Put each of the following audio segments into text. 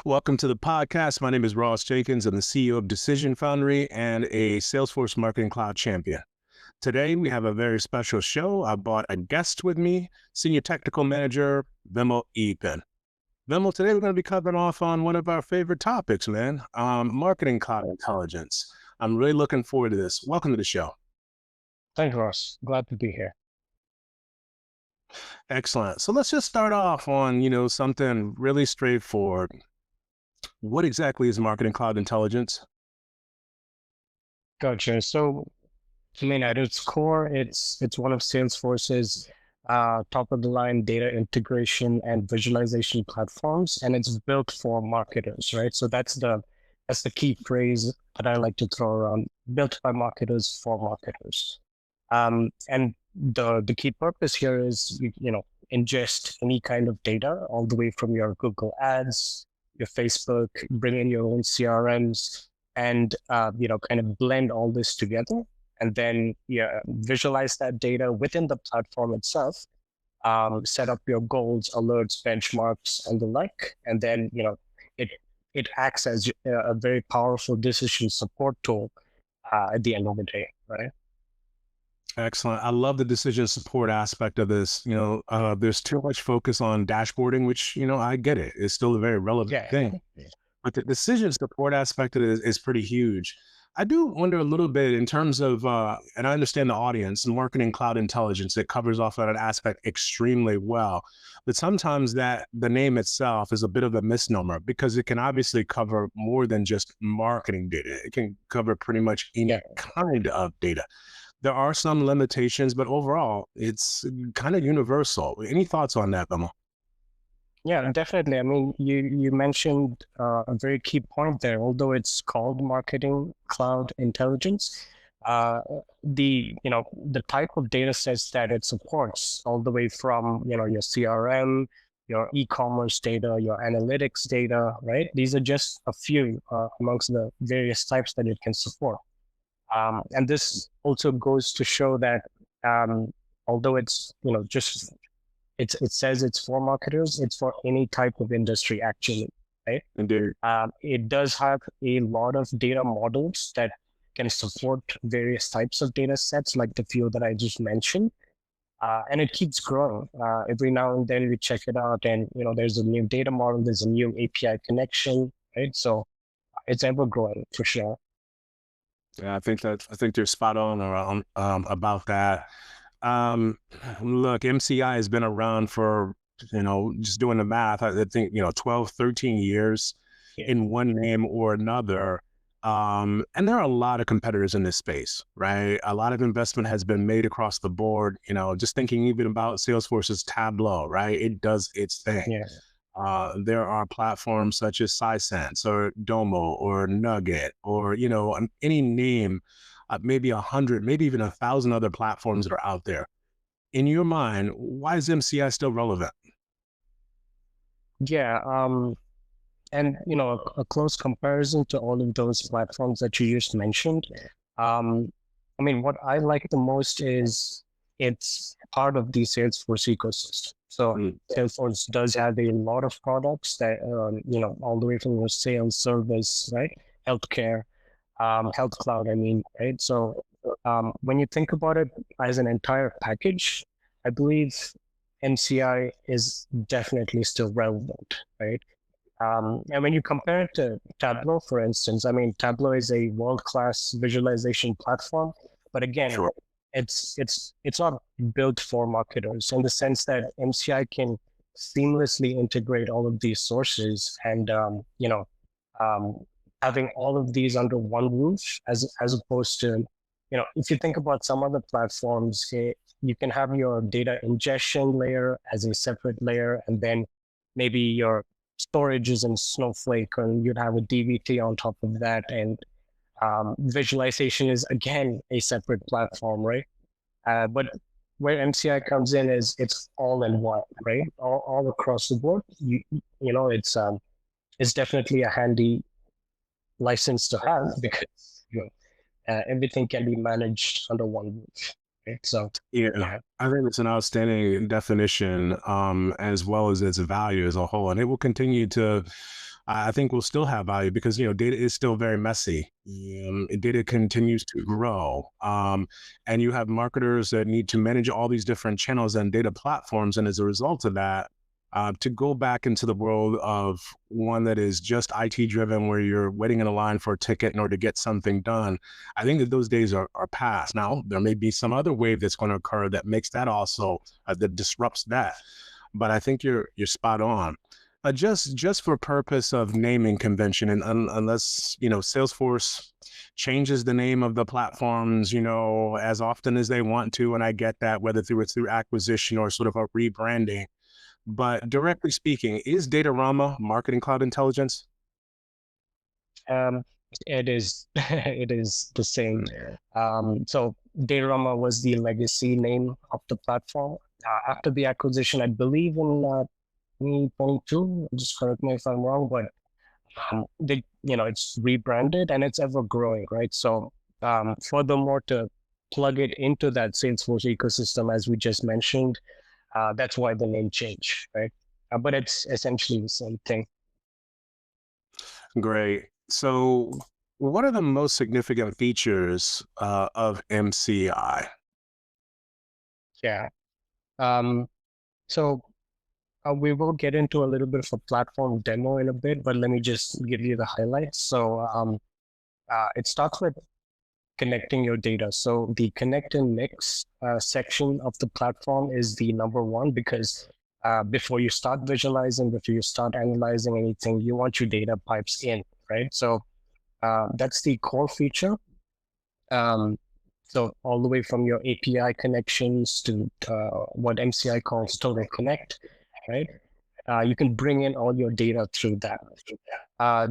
Welcome to the podcast. My name is Ross Jenkins. I'm the CEO of Decision Foundry and a Salesforce Marketing Cloud champion. Today, we have a very special show. I brought a guest with me, Senior Technical Manager, Vimal Epen. Vimal, today we're going to be covering off on one of our favorite topics, man, marketing cloud intelligence. I'm really looking forward to this. Welcome to the show. Thanks, Ross. Glad to be here. Excellent. So let's just start off on, something really straightforward. What exactly is marketing cloud intelligence? Gotcha. So, at its core, it's one of Salesforce's top of the line data integration and visualization platforms, and it's built for marketers, right? So that's the key phrase that I like to throw around: built by marketers for marketers. And the key purpose here is ingest any kind of data, all the way from your Google Ads, your Facebook, bring in your own CRMs, and kind of blend all this together, and then visualize that data within the platform itself. Set up your goals, alerts, benchmarks, and the like, and then it it acts as a very powerful decision support tool at the end of the day, right? Excellent. I love the decision support aspect of this. There's too much focus on dashboarding, which, I get it. It's still a very relevant thing. But the decision support aspect of it is pretty huge. I do wonder a little bit in terms of, and I understand the audience and marketing cloud intelligence, it covers off that aspect extremely well. But sometimes that the name itself is a bit of a misnomer because it can obviously cover more than just marketing data. It can cover pretty much any kind of data. There are some limitations, but overall, it's kind of universal. Any thoughts on that, Vimal? Yeah, definitely. I mean, you mentioned a very key point there. Although it's called marketing cloud intelligence, the type of data sets that it supports, all the way from your CRM, your e-commerce data, your analytics data, right? These are just a few amongst the various types that it can support. And this also goes to show that although it's just it says it's for marketers, it's for any type of industry actually, right? Indeed. It does have a lot of data models that can support various types of data sets, like the few that I just mentioned, and it keeps growing. Every now and then we check it out, and there's a new data model, there's a new API connection, right? So it's ever growing for sure. Yeah, I think they're spot on around about that. Look, MCI has been around for, just doing the math, I think, 12, 13 years in one name or another. And there are a lot of competitors in this space, right? A lot of investment has been made across the board, just thinking even about Salesforce's Tableau, right? It does its thing. Yeah. There are platforms such as Sisense or Domo or Nugget or, any name, maybe 100, maybe even 1,000 other platforms that are out there. In your mind, why is MCI still relevant? Yeah. And a close comparison to all of those platforms that you just mentioned. What I like the most is it's part of the Salesforce ecosystem. So Salesforce does have a lot of products that all the way from your sales, service, right, healthcare, health cloud. Right. So when you think about it as an entire package, I believe MCI is definitely still relevant, right? And when you compare it to Tableau, for instance, Tableau is a world-class visualization platform, but again, it's not built for marketers in the sense that MCI can seamlessly integrate all of these sources and having all of these under one roof, as opposed to if you think about some other platforms, you can have your data ingestion layer as a separate layer, and then maybe your storage is in Snowflake, and you'd have a DBT on top of that, and visualization is again a separate platform, right? But where MCI comes in is it's all in one, right? All across the board. It's definitely a handy license to have because everything can be managed under one roof. Right? So yeah, I think it's an outstanding definition, as well as its value as a whole, and it will continue to I think will still have value because data is still very messy. Data continues to grow, and you have marketers that need to manage all these different channels and data platforms. And as a result of that, to go back into the world of one that is just IT driven, where you're waiting in a line for a ticket in order to get something done, I think that those days are past. Now, there may be some other wave that's going to occur that makes that also that disrupts that. But I think you're spot on. Just for purpose of naming convention, and unless Salesforce changes the name of the platforms, as often as they want to, and I get that, whether through acquisition or sort of a rebranding. But directly speaking, is Datarama marketing cloud intelligence? Um, it is it is the same. So Dayrama was the legacy name of the platform. After the acquisition, I believe in 2022, just correct me if I'm wrong, but it's rebranded and it's ever growing, right? So furthermore, to plug it into that Salesforce ecosystem, as we just mentioned, that's why the name changed, right? But it's essentially the same thing. Great. So, what are the most significant features of MCI? Yeah. Um, so we will get into a little bit of a platform demo in a bit, but let me just give you the highlights. So it starts with connecting your data. So the connect and mix section of the platform is the number one, because before you start visualizing, before you start analyzing anything, you want your data pipes in, right? So that's the core feature. So all the way from your API connections to what MCI calls Total Connect, right? You can bring in all your data through that.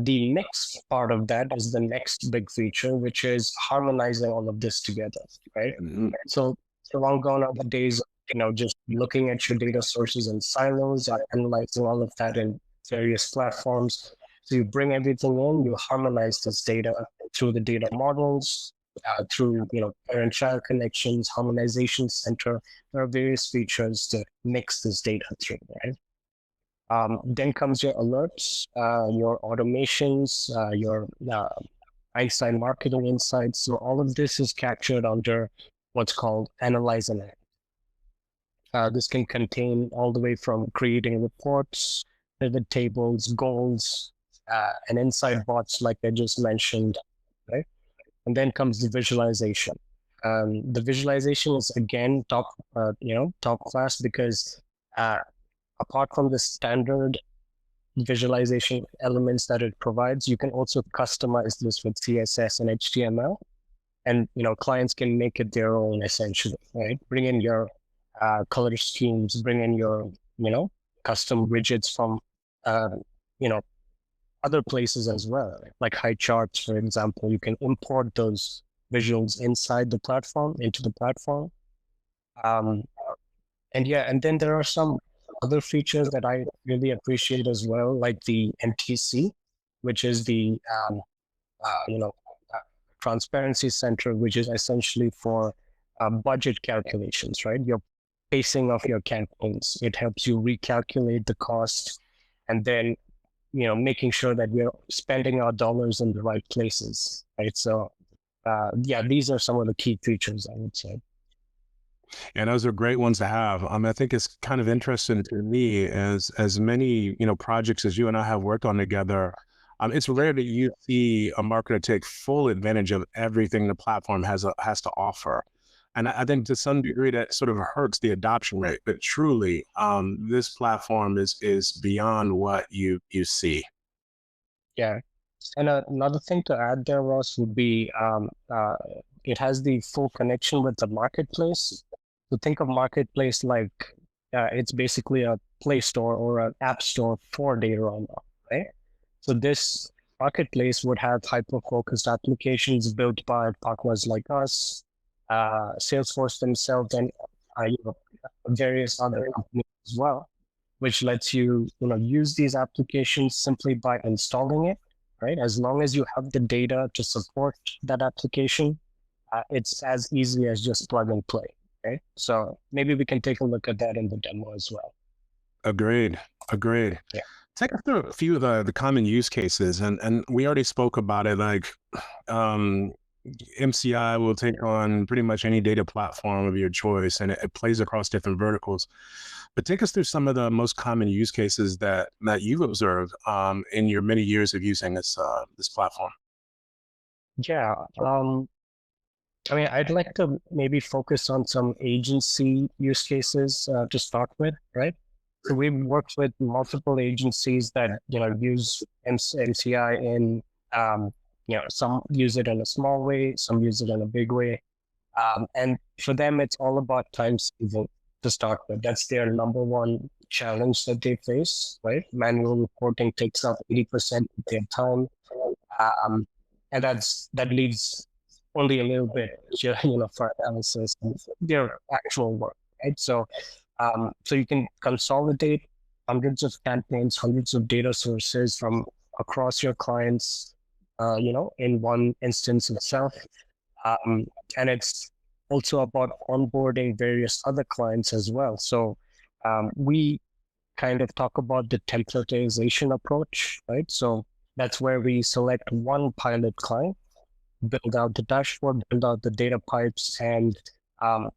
The next part of that is the next big feature, which is harmonizing all of this together, right? So long gone are the days, just looking at your data sources in silos, analyzing all of that in various platforms. So you bring everything in, you harmonize this data through the data models, through parent-child connections, harmonization center. There are various features to mix this data through, right? Then comes your alerts, your automations, your Einstein marketing insights. So all of this is captured under what's called analyze and act. This can contain all the way from creating reports, pivot tables, goals, and insight bots, like I just mentioned, right? And then comes the visualization. The visualization is again top class, because apart from the standard visualization elements that it provides, you can also customize this with CSS and HTML, and clients can make it their own, essentially, right? Bring in your color schemes, bring in your custom widgets from other places as well, like high charts, for example. You can import those visuals inside the platform, into the platform. And then there are some other features that I really appreciate as well, like the NTC, which is the transparency center, which is essentially for budget calculations, right? Your pacing of your campaigns. It helps you recalculate the cost, and then making sure that we're spending our dollars in the right places, right? So these are some of the key features, I would say. And those are great ones to have. I think it's kind of interesting to me, as many projects as you and I have worked on together. It's rare that you see a marketer take full advantage of everything the platform has to offer. And I think to some degree that sort of hurts the adoption rate. But truly, this platform is beyond what you see. Yeah. And another thing to add there, Ross, would be it has the full connection with the marketplace. So think of marketplace like it's basically a Play Store or an App Store for Datarama, right? So this marketplace would have hyper-focused applications built by partners like us, Salesforce themselves, and various other companies as well, which lets you use these applications simply by installing it, right? As long as you have the data to support that application, it's as easy as just plug and play, right? So maybe we can take a look at that in the demo as well. Agreed. Agreed. Yeah. Take us through a few of the common use cases, and we already spoke about it. Like, um, MCI will take on pretty much any data platform of your choice, and it plays across different verticals. But take us through some of the most common use cases that you've observed in your many years of using this platform. Yeah. I mean, I'd like to maybe focus on some agency use cases to start with, right? So we've worked with multiple agencies that use MCI in some use it in a small way, some use it in a big way, and for them it's all about time saving to start with. That's their number one challenge that they face, right? Manual reporting takes up 80% of their time, um, and that leaves only a little bit, for analysis and their actual work, right? So you can consolidate hundreds of campaigns, hundreds of data sources from across your clients, in one instance itself. Um, and it's also about onboarding various other clients as well. So we kind of talk about the templatization approach, right? So that's where we select one pilot client, build out the dashboard, build out the data pipes, and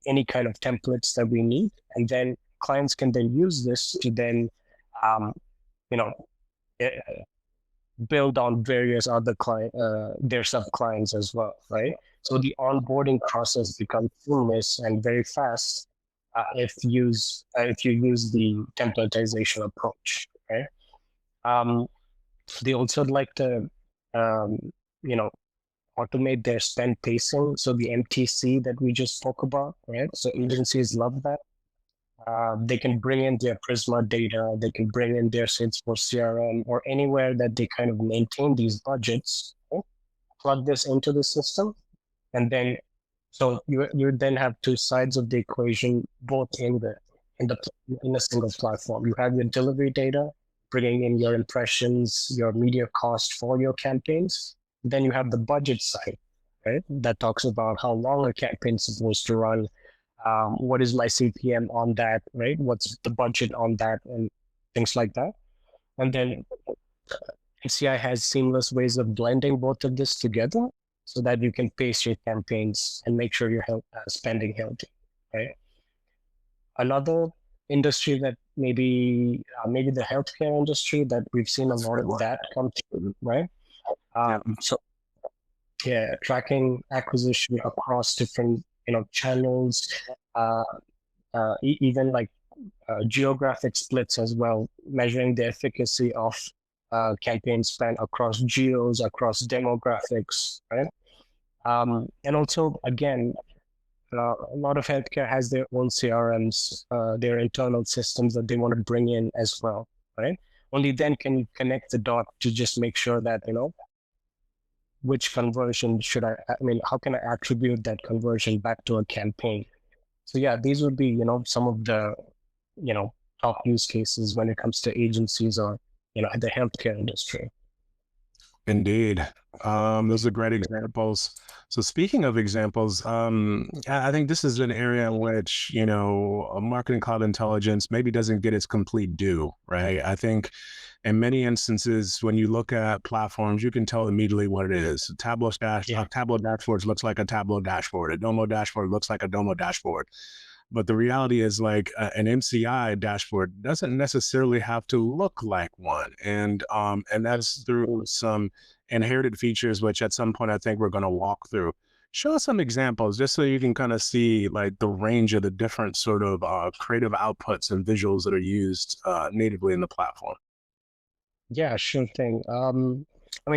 any kind of templates that we need. And then clients can then use this to then, um, you know, eh, build on various other their sub clients as well, right? So the onboarding process becomes seamless and very fast if you use the templatization approach, right? Um, they also like to, um, you know, automate their spend pacing. So the MTC that we just spoke about, right? So agencies love that. They can bring in their Prisma data, they can bring in their Salesforce CRM or anywhere that they kind of maintain these budgets, right? Plug this into the system, and then so you then have two sides of the equation, both in the in a single platform. You have your delivery data, bringing in your impressions, your media cost for your campaigns. Then you have the budget side, right? That talks about how long a campaign is supposed to run, what is my CPM on that, right? What's the budget on that, and things like that. And then ACI has seamless ways of blending both of this together so that you can pace your campaigns and make sure you're spending healthy, right? Another industry that maybe the healthcare industry that we've seen a lot of that come through, right? So yeah, tracking acquisition across different channels, even like geographic splits as well, measuring the efficacy of campaign spend across geos, across demographics, right? And also, again, a lot of healthcare has their own CRMs, their internal systems that they want to bring in as well, right? Only then can you connect the dot to just make sure that, which conversion how can I attribute that conversion back to a campaign? So yeah, these would be, some of the, top use cases when it comes to agencies or, the healthcare industry. Indeed. Those are great examples. So speaking of examples, I think this is an area in which, marketing cloud intelligence maybe doesn't get its complete due, right? I think in many instances, when you look at platforms, you can tell immediately what it is. Tableau dashboard looks like a Tableau dashboard. A Domo dashboard looks like a Domo dashboard. But the reality is, like, an MCI dashboard doesn't necessarily have to look like one, and that's through some inherited features, which at some point I think we're going to walk through. Show us some examples, just so you can kind of see like the range of the different sort of creative outputs and visuals that are used natively in the platform. Yeah, sure thing.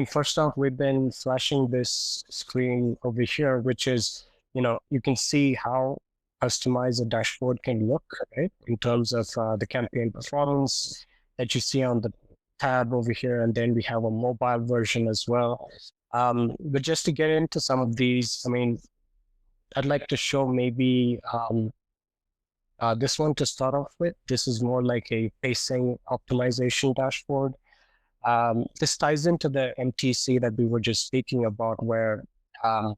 First off, we've been flashing this screen over here, which is, you can see how customized a dashboard can look, right? In terms of the campaign performance that you see on the tab over here. And then we have a mobile version as well. But just to get into some of these, I'd like to show maybe this one to start off with. This is more like a pacing optimization dashboard. This ties into the MTC that we were just speaking about, where the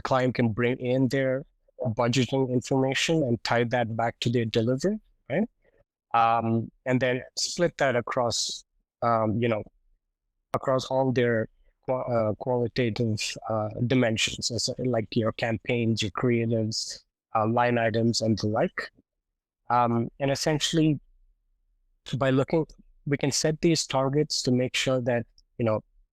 client can bring in their budgeting information and tie that back to their delivery, right? and then split that across, across all their qualitative dimensions, like your campaigns, your creatives, line items, and the like. And essentially, by looking, we can set these targets to make sure that,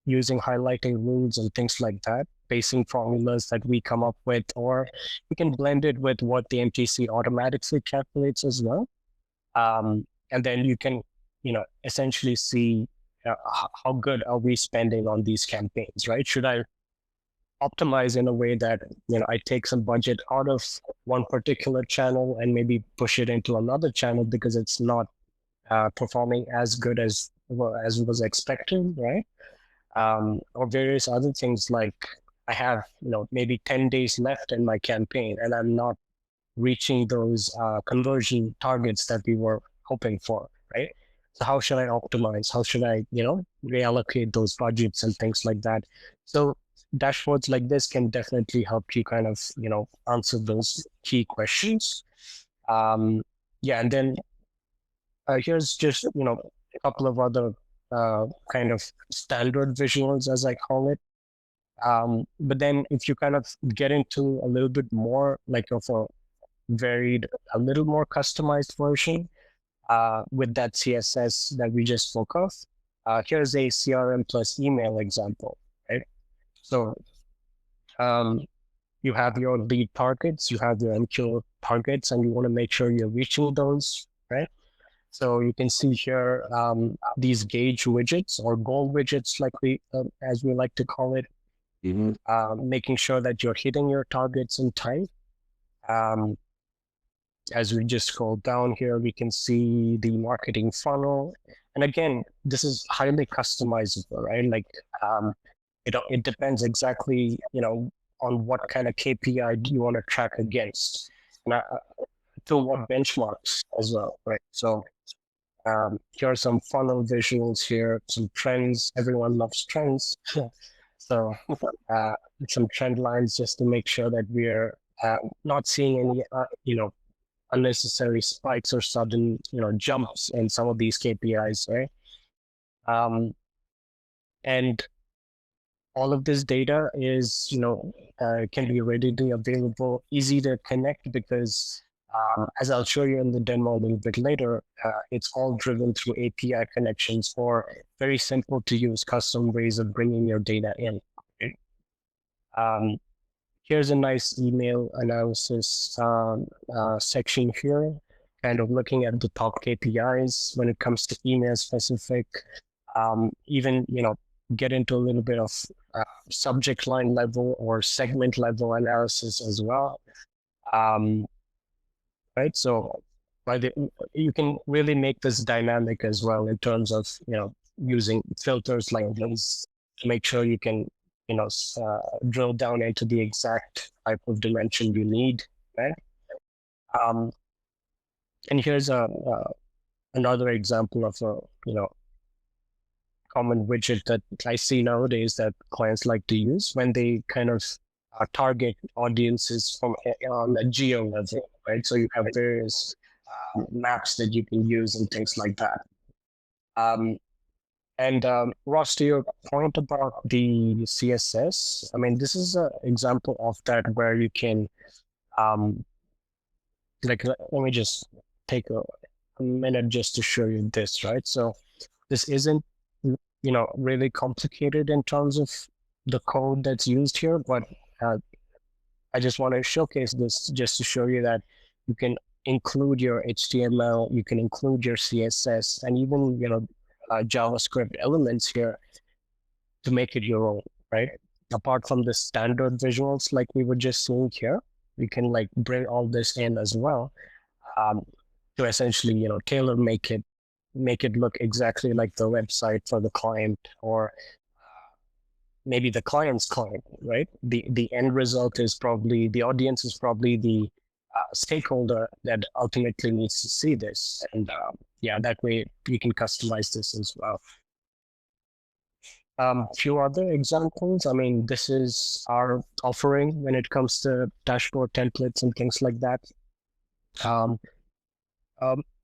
using highlighting rules and things like that, pacing formulas that we come up with, or we can blend it with what the MTC automatically calculates as well. And then you can, essentially see how good are we spending on these campaigns, right? Should I optimize in a way that, I take some budget out of one particular channel and maybe push it into another channel because it's not performing as good as was expected, right? Or various other things like I have, maybe 10 days left in my campaign and I'm not reaching those conversion targets that we were hoping for, right? So how should I optimize? How should I, reallocate those budgets and things like that? So dashboards like this can definitely help you kind of, answer those key questions. Yeah, and then here's just, a couple of other kind of standard visuals, as I call it. But then if you kind of get into a little bit more like of a a little more customized version with that CSS that we just spoke of, here's a CRM plus email example, right? So you have your lead targets, you have your MQ targets, and you want to make sure you're reaching those, right? So you can see here these gauge widgets or goal widgets, like as we like to call it, making sure that you're hitting your targets in time. As we just scroll down here, we can see the marketing funnel. And again, this is highly customizable, right? Like it depends exactly, on what kind of KPI do you want to track against, and to what benchmarks as well, right? So here are some funnel visuals here, some trends. Everyone loves trends. So some trend lines just to make sure that we're not seeing any, unnecessary spikes or sudden, jumps in some of these KPIs, right? And all of this data is, can be readily available, easy to connect because as I'll show you in the demo a little bit later, it's all driven through API connections or very simple to use custom ways of bringing your data in. Okay? Here's a nice email analysis section here, kind of looking at the top KPIs when it comes to email specific, even, get into a little bit of subject line level or segment level analysis as well. Right, so you can really make this dynamic as well in terms of, using filters like this to make sure you can, drill down into the exact type of dimension you need, right? And here's another example of a, common widget that I see nowadays that clients like to use when they kind of target audiences from on a geo level, right? So you have various maps that you can use and things like that. And Ross, to your point about the CSS, I mean, this is an example of that where you can, let me just take a minute just to show you this, right? So this isn't, really complicated in terms of the code that's used here, but I just want to showcase this just to show you that you can include your HTML, you can include your CSS, and even, JavaScript elements here to make it your own, right? Apart from the standard visuals like we were just seeing here, we can like bring all this in as well to essentially, tailor make it look exactly like the website for the client or maybe the client's client, right? The end result is probably, the audience is probably the stakeholder that ultimately needs to see this. And yeah, that way you can customize this as well. A few other examples. I mean, this is our offering when it comes to dashboard templates and things like that.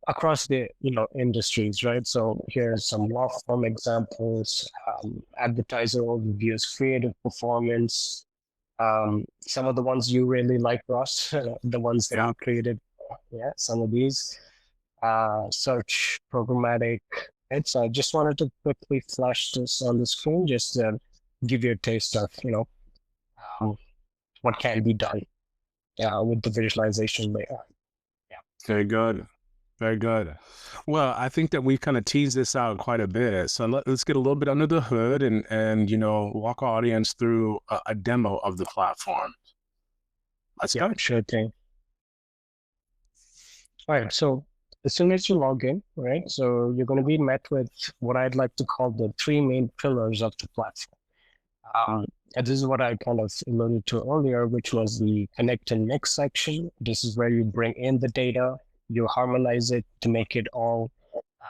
across the industries, right? So here's some law firm examples, advertiser overviews, creative performance, some of the ones you really like, Ross, the ones that you created. Yeah, some of these, search, programmatic. Right? So I just wanted to quickly flash this on the screen, just to give you a taste of, what can be done with the visualization layer. Yeah. Very good. Very good. Well, I think that we kind of teased this out quite a bit. So let's get a little bit under the hood and walk our audience through a demo of the platform. Let's go. Sure thing. All right. So as soon as you log in, right, so you're going to be met with what I'd like to call the three main pillars of the platform. And this is what I kind of alluded to earlier, which was the connect and mix section. This is where you bring in the data, you harmonize it to make it all,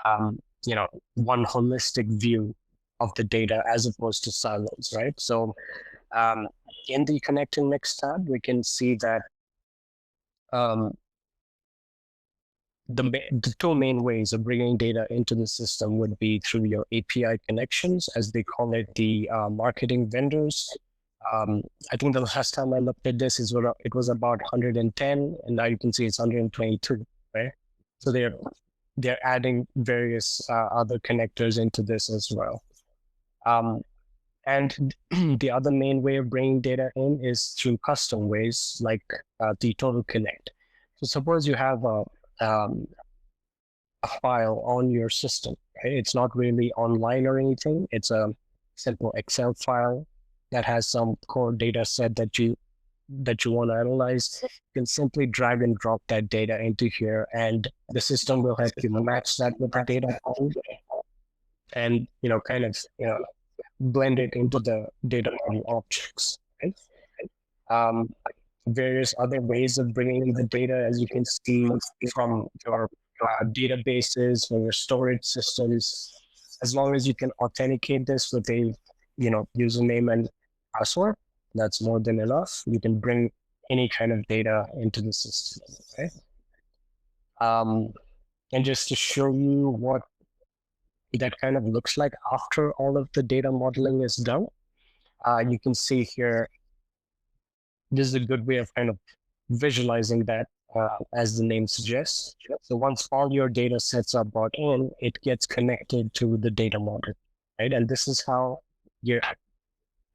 one holistic view of the data as opposed to silos, right? So in the connect and mix tab, we can see that the two main ways of bringing data into the system would be through your API connections, as they call it, the marketing vendors. I think the last time I looked at this, it was about 110, and now you can see it's 122, right? So they're adding various other connectors into this as well. And the other main way of bringing data in is through custom ways, like the Total Connect. So suppose you have a file on your system, right? It's not really online or anything. It's a simple Excel file that has some core data set that you want to analyze. You can simply drag and drop that data into here, and the system will help you match that with the data and kind of blend it into the data model objects, right? Various other ways of bringing in the data, as you can see, from your databases, from your storage systems. As long as you can authenticate this with a username and password, that's more than enough. You can bring any kind of data into the system. Okay. And just to show you what that kind of looks like after all of the data modeling is done, you can see here, this is a good way of kind of visualizing that, as the name suggests. So once all your data sets are brought in, it gets connected to the data model, right? And this is how you're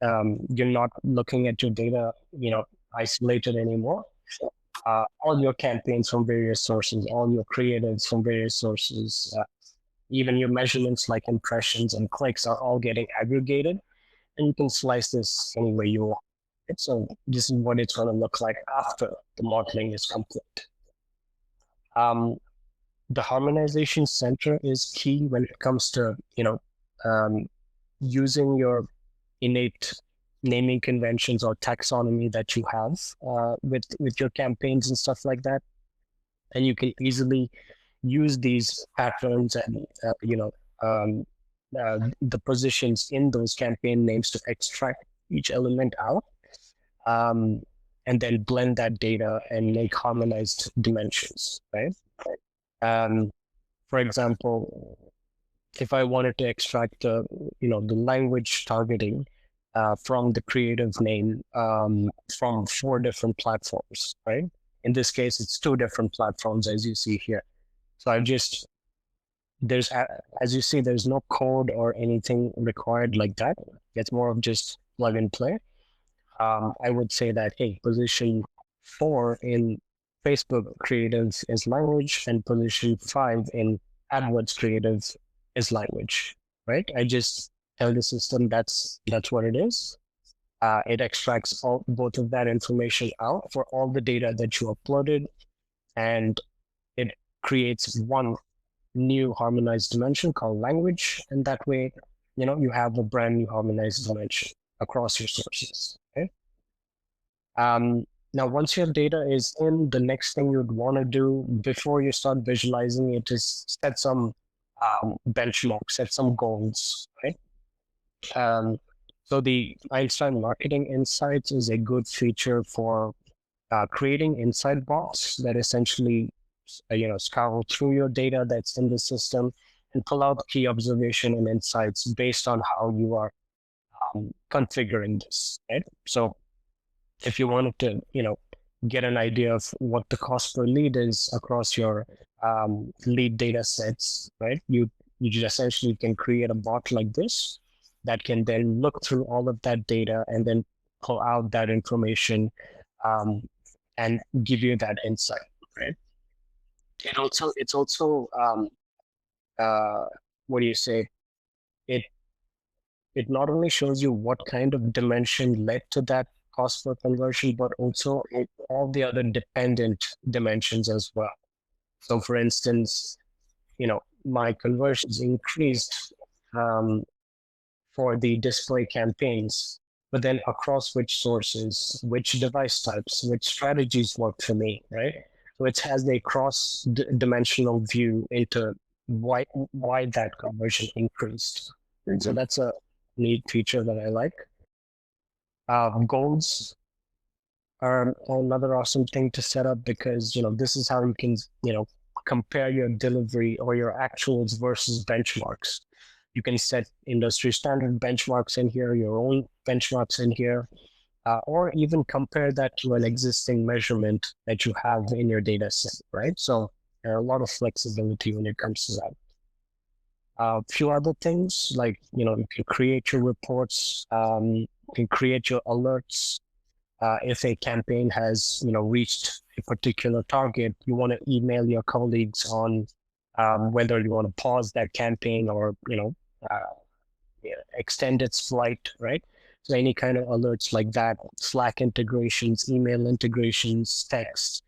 not looking at your data, isolated anymore. All your campaigns from various sources, all your creatives from various sources, even your measurements like impressions and clicks are all getting aggregated, and you can slice this any way you want. So this is what it's going to look like after the modeling is complete. The harmonization center is key when it comes to using your innate naming conventions or taxonomy that you have with your campaigns and stuff like that, and you can easily use these patterns and the positions in those campaign names to extract each element out, and then blend that data and make harmonized dimensions, right? For example, if I wanted to extract the language targeting from the creative name from 4 different platforms, right? In this case, it's 2 different platforms, as you see here. So as you see, there's no code or anything required like that. It's more of just plug and play. I would say that, hey, position 4 in Facebook creative is language, and position 5 in AdWords creative is language, right? I just tell the system that's what it is. It extracts both of that information out for all the data that you uploaded, and it creates one new harmonized dimension called language, and that way, you have a brand new harmonized dimension across your sources. Okay. Now, once your data is in, the next thing you'd want to do before you start visualizing it is set some benchmarks, set some goals, right? So the Einstein Marketing Insights is a good feature for creating insight box that essentially scour through your data that's in the system and pull out key observation and insights based on how you are configuring this, right? So if you wanted to, get an idea of what the cost per lead is across your lead data sets, right? You just essentially can create a bot like this that can then look through all of that data and then pull out that information and give you that insight, right? It's also what do you say? It not only shows you what kind of dimension led to that cost per conversion, but also all the other dependent dimensions as well. So for instance, my conversions increased for the display campaigns, but then across which sources, which device types, which strategies work for me, right? So it has a cross-dimensional view into why that conversion increased. And so that's a neat feature that I like. Goals are another awesome thing to set up because, this is how you can, compare your delivery or your actuals versus benchmarks. You can set industry standard benchmarks in here, your own benchmarks in here, or even compare that to an existing measurement that you have in your data set, right? So there are a lot of flexibility when it comes to that. A few other things like, you can create your reports, you can create your alerts. If a campaign has, reached a particular target, you want to email your colleagues on whether you want to pause that campaign or, extend its flight, right? So any kind of alerts like that, Slack integrations, email integrations, text,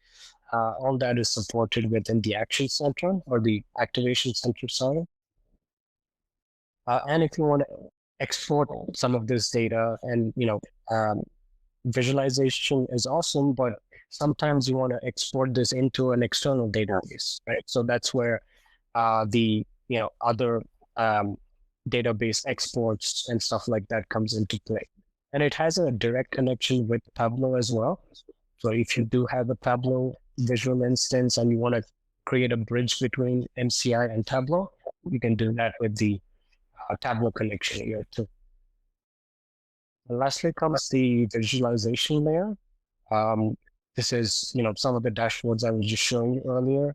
all that is supported within the Action Center or the Activation Center, sorry. And if you want to export some of this data and, visualization is awesome, but sometimes you want to export this into an external database, right? So that's where the other database exports and stuff like that comes into play. And it has a direct connection with Tableau as well. So if you do have a Tableau visual instance and you want to create a bridge between MCI and Tableau, you can do that with the Tableau connection here too. And lastly comes the visualization layer. This is, some of the dashboards I was just showing you earlier.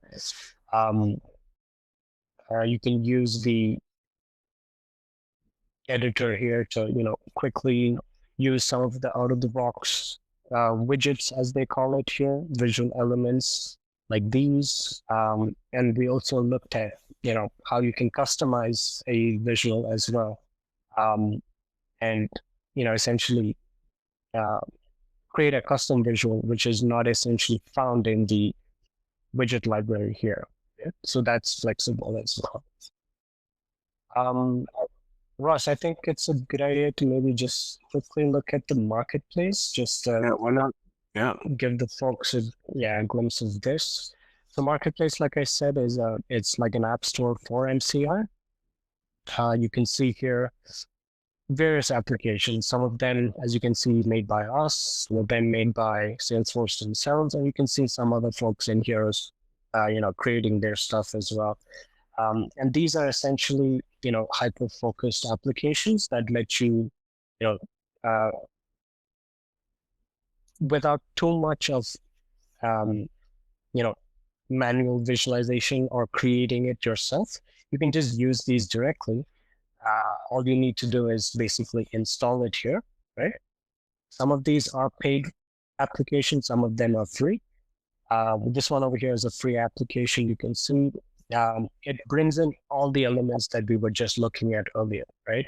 You can use the editor here to, quickly use some of the out-of-the-box widgets, as they call it here, visual elements like these. And we also looked at, how you can customize a visual as well. And, essentially create a custom visual, which is not essentially found in the widget library here. So that's flexible as well. Ross, I think it's a good idea to maybe just quickly look at the marketplace, just why not? Yeah, give the folks a glimpse of this. The marketplace, like I said, is it's like an app store for MCI. You can see here various applications. Some of them, as you can see, made by us, some of them made by Salesforce themselves, and you can see some other folks in here, creating their stuff as well. And these are essentially, hyper-focused applications that let you, without too much of, manual visualization or creating it yourself, you can just use these directly. All you need to do is basically install it here, right? Some of these are paid applications, some of them are free. This one over here is a free application. You can see it brings in all the elements that we were just looking at earlier, right?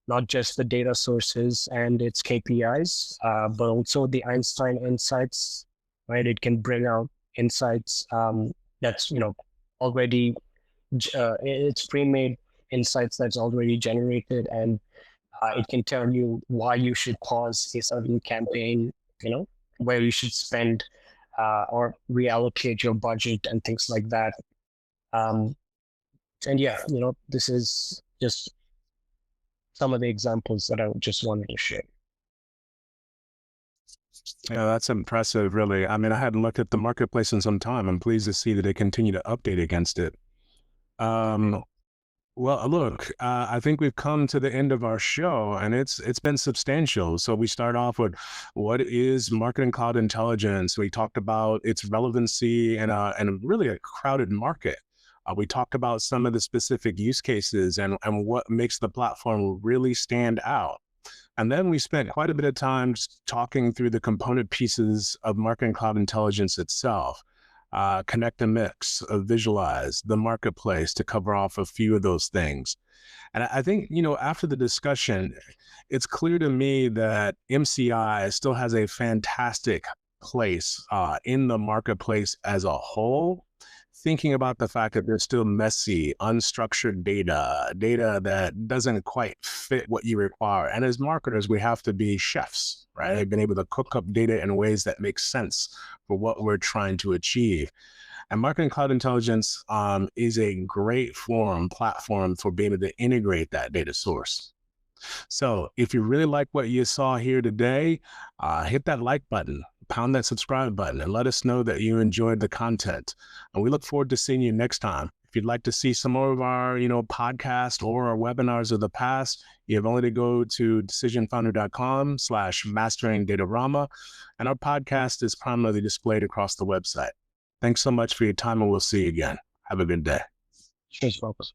Not just the data sources and its KPIs, but also the Einstein insights, right? It can bring out insights that's, already, it's pre-made insights that's already generated, and it can tell you why you should pause a certain campaign, where you should spend or reallocate your budget and things like that. And yeah, this is just some of the examples that I just wanted to share. Yeah, that's impressive, really. I mean, I hadn't looked at the marketplace in some time. I'm pleased to see that they continue to update against it. Um, well, look, I think we've come to the end of our show, and it's been substantial. So we start off with what is marketing cloud intelligence. We talked about its relevancy and really a crowded market. We talked about some of the specific use cases and what makes the platform really stand out. And then we spent quite a bit of time just talking through the component pieces of marketing cloud intelligence itself. Connect and mix, visualize the marketplace to cover off a few of those things. And I think, after the discussion, it's clear to me that MCI still has a fantastic place in the marketplace as a whole. Thinking about the fact that there's still messy, unstructured data that doesn't quite fit what you require. And as marketers, we have to be chefs, right? They've been able to cook up data in ways that make sense for what we're trying to achieve. And marketing cloud intelligence is a great platform for being able to integrate that data source. So if you really like what you saw here today, hit that like button, pound that subscribe button, and let us know that you enjoyed the content. And we look forward to seeing you next time. If you'd like to see some more of our, podcast or our webinars of the past, you have only to go to decisionfoundry.com/mastering datarama. And our podcast is prominently displayed across the website. Thanks so much for your time, and we'll see you again. Have a good day. Cheers, folks.